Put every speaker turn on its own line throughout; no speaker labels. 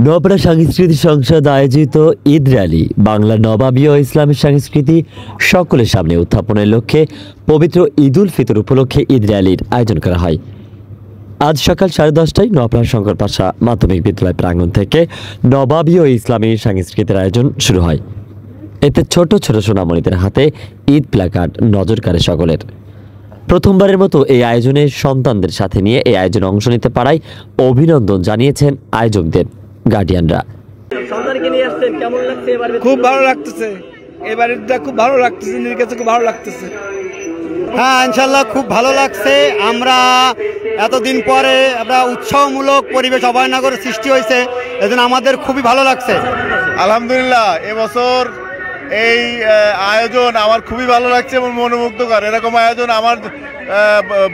নওপাড়া সাংস্কৃতিক সংসদ আয়োজিত ঈদ র্যালি বাংলা নবাবী ও ইসলামী সংস্কৃতি সকলের সামনে উত্থাপনের লক্ষ্যে পবিত্র ঈদ উল ফিতর উপলক্ষে ঈদ র্যালির আয়োজন করা হয়। আজ সকাল 10:30টায় নওপাড়া শঙ্কর পাশা মাধ্যমিক বিদ্যালয় প্রাঙ্গণ থেকে নবাবী ও ইসলামী সংস্কৃতির আয়োজন শুরু হয়। এতে ছোট ছোট সোনামণিদের হাতে ঈদ প্ল্যাকার্ড নজর কাড়ে সকলের। প্রথমবারের মতো এই আয়োজনে সন্তানদের সাথে নিয়ে এই আয়োজনে অংশ নিতে পারায় অভিনন্দন জানিয়েছেন আয়োজকদের গার্ডিয়ানরা।
খুব ভালো লাগতেছে, এবারেরটা খুব ভালো লাগতেছে, নিজের কাছে খুব ভালো লাগতেছে।
হ্যাঁ, ইনশাল্লাহ খুব ভালো লাগছে। আমরা এতদিন পরে একটা উৎসবমূলক পরিবেশ অভয়নগরে সৃষ্টি হয়েছে, এজন্য আমাদের খুবই ভালো লাগছে।
আলহামদুলিল্লাহ, এবছর এই আয়োজন আমার খুবই ভালো লাগছে এবং মনোমুগ্ধকর। এরকম আয়োজন আমার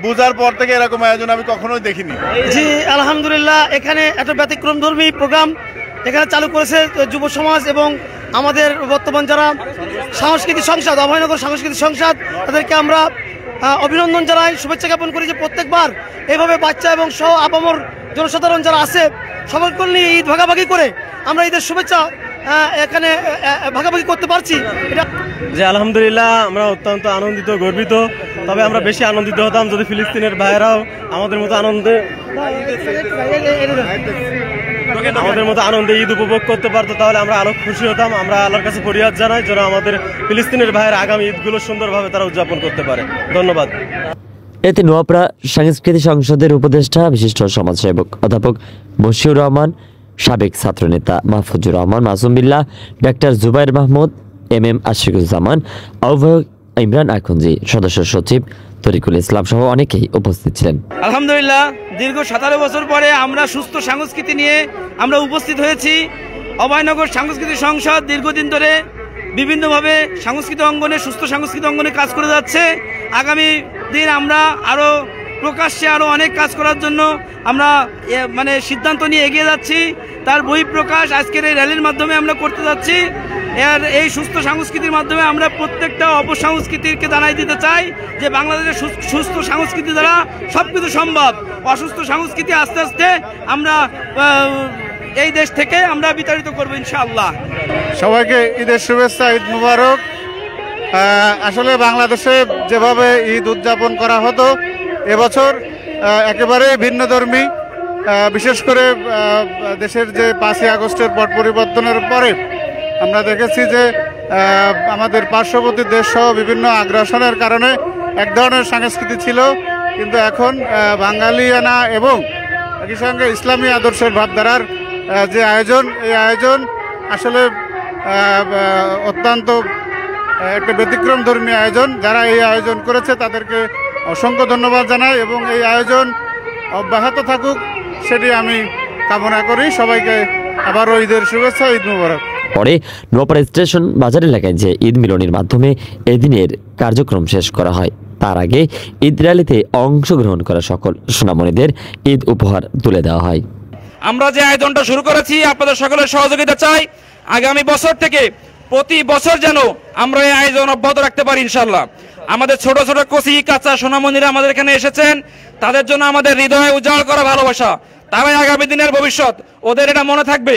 বুঝার পর থেকে এরকম আয়োজন আমি কখনোই দেখিনি।
জি আলহামদুলিল্লাহ, এখানে একটা ব্যতিক্রমধর্মী প্রোগ্রাম এখানে চালু করেছে যুব সমাজ এবং আমাদের বর্তমান যারা সাংস্কৃতিক সংসদ, অভয়নগর সাংস্কৃতিক সংসদ, তাদেরকে আমরা অভিনন্দন জানাই, শুভেচ্ছা জ্ঞাপন করি যে প্রত্যেকবার এইভাবে বাচ্চা এবং সহ আপামর জনসাধারণ যারা আছে সকলকে নিয়ে ঈদ ভাগাভাগি করে আমরা ঈদের শুভেচ্ছা এখানে ভাগাভাগি করতে পারছি। এটা
যে আলহামদুলিল্লাহ আমরা অত্যন্ত আনন্দিত, গর্বিত। তবে আমরা বেশি আনন্দিত হতাম যদি ফিলিস্তিনের ভাইয়েরাও আমাদের মতো আনন্দে ঈদ উপভোগ করতে পারতো, তাহলে আমরা আরো খুশি হতাম। আমরা আল্লাহর কাছে ফরিয়াদ জানাই যেন আমাদের ফিলিস্তিনের ভাইয়ের আগামী ঈদগুলো সুন্দরভাবে তারা উদযাপন করতে পারে। ধন্যবাদ।
এতে নোয়াপাড়া সাংস্কৃতিক সংসদের উপদেষ্টা বিশিষ্ট সমাজসেবক অধ্যাপক বশিউর রহমান, সাবেক ছাত্রনেতা মাহফুজুর রহমান মাসুম বিল্লাহ, ডাক্তার জুবাইর মাহমুদ, MM আশিকুজ্জামান, আহ্বায়ক ইমরান আখুনজি, সদস্য সচিব তরিকুল ইসলাম সহ অনেকেই উপস্থিত ছিলেন।
আলহামদুলিল্লাহ, দীর্ঘ 17 বছর পরে আমরা সুস্থ সংস্কৃতি নিয়ে আমরা উপস্থিত হয়েছি। অভয়নগর সাংস্কৃতিক সংসদ দীর্ঘদিন ধরে বিভিন্নভাবে সাংস্কৃতিক অঙ্গনে, সুস্থ সাংস্কৃতিক অঙ্গনে কাজ করে যাচ্ছে। আগামী দিন আমরা আরও প্রকাশ্যে আরও অনেক কাজ করার জন্য আমরা সিদ্ধান্ত নিয়ে এগিয়ে যাচ্ছি। তার বহিঃপ্রকাশ আজকের এই র্যালির মাধ্যমে আমরা করতে যাচ্ছি। এই সুস্থ সংস্কৃতির মাধ্যমে আমরা প্রত্যেকটা অপসংস্কৃতিকে জানাই দিতে চাই যে বাংলাদেশের সুস্থ সংস্কৃতি দ্বারা সব কিছু সম্ভব। অসুস্থ সংস্কৃতি আস্তে আস্তে আমরা এই দেশ থেকে আমরা বিতাড়িত করবো ইনশাআল্লাহ।
সবাইকে ঈদের শুভেচ্ছা, ঈদ মুবারক। আসলে বাংলাদেশে যেভাবে ঈদ উদযাপন করা হতো এবছর একেবারে ভিন্নধর্মী। বিশেষ করে দেশের যে 5ই আগস্টের পট পরিবর্তনের পরে আমরা দেখেছি যে আমাদের পার্শ্ববর্তী দেশ সহ বিভিন্ন আগ্রাসনের কারণে এক ধরনের সংস্কৃতি ছিল, কিন্তু এখন বাঙালিয়ানা এবং একই সঙ্গে ইসলামী আদর্শের ভাবধারার যে আয়োজন, এই আয়োজন আসলে অত্যন্ত একটা ব্যতিক্রমধর্মী আয়োজন। যারা এই আয়োজন করেছে তাদেরকে অসংখ্য ধন্যবাদ জানাই এবং এই আয়োজন অব্যাহত থাকুক সেটি আমি কামনা করি। সবাইকে আবারও ঈদের শুভেচ্ছা, ঈদ মুবারক।
পরে নোয়াপাড়া স্টেশন বাজার এলাকায় যে ঈদ মিলনের মাধ্যমে এদিনের কার্যক্রম শেষ করা হয়। তার আগে ঈদ র্যালিতে অংশগ্রহণ করা সকল সোনামণিদের ঈদ উপহার তুলে দেওয়া হয়।
আমরা যে আয়োজনটা শুরু করেছি আপনাদের সকলের সহযোগিতা চাই। আগামী বছর থেকে প্রতি বছর যেন আমরা এই আয়োজন অব্যাহত রাখতে পারি ইনশাল্লাহ। আমাদের ছোট ছোট কচি কাঁচা সোনামণিরা আমাদের এখানে এসেছেন, তাদের জন্য আমাদের হৃদয়ে উজাড় করা ভালোবাসা। তারাই আগামী দিনের ভবিষ্যৎ। ওদের এটা মনে থাকবে,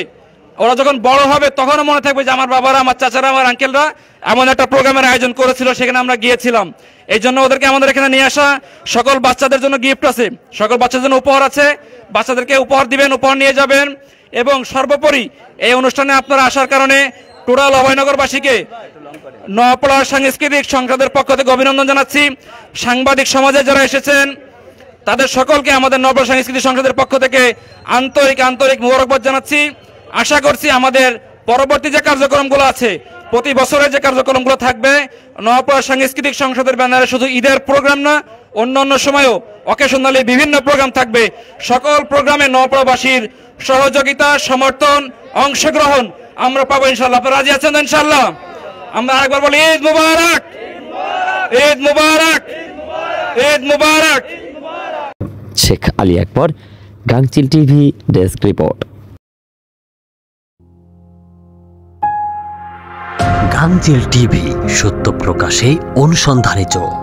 ওরা যখন বড় হবে তখনও মনে থাকবে যে আমার বাবারা, আমার চাচারা, আমার আঙ্কেলরা এমন একটা প্রোগ্রামের আয়োজন করেছিল, সেখানে আমরা গিয়েছিলাম। এই জন্য ওদেরকে আমাদের এখানে নিয়ে আসা। সকল বাচ্চাদের জন্য গিফট আছে, সকল বাচ্চাদের জন্য উপহার আছে। বাচ্চাদেরকে উপহার দিবেন, উপহার নিয়ে যাবেন। এবং সর্বোপরি এই অনুষ্ঠানে আপনারা আসার কারণে টোটাল অভয়নগরবাসীকে নোয়াপাড়া সাংস্কৃতিক সংসদের পক্ষ থেকে অভিনন্দন জানাচ্ছি। সাংবাদিক সমাজে যারা এসেছেন তাদের সকলকে আমাদের নোয়াপাড়া সাংস্কৃতিক সংসদের পক্ষ থেকে আন্তরিক মোবারকবাদ জানাচ্ছি। আশা করছি আমাদের পরবর্তী যে কার্যক্রমগুলো আছে, প্রতি বছরের যে কার্যক্রমগুলো থাকবে, নোয়াপাড়া সাংস্কৃতিক সংসদের ব্যানারে শুধু ঈদের প্রোগ্রাম না, অন্যান্য সময়ও অকেশনালি বিভিন্ন প্রোগ্রাম থাকবে। সকল প্রোগ্রামে নোয়াপাড়াবাসীর সহযোগিতা, সমর্থন, অংশগ্রহণ আমরা পাবো ইনশাল্লাহ। আপনারা রাজি আছেন ইনশাল্লাহ? আমরা আরেকবার বলি ঈদ মুবারক, ঈদ মুবারক, ঈদ মুবারক।
শেখ আলী আকবর, গাংচিল টিভি ডেস্ক রিপোর্ট।
গাংচিল টিভি, সত্য প্রকাশে অনুসন্ধানী চোখ।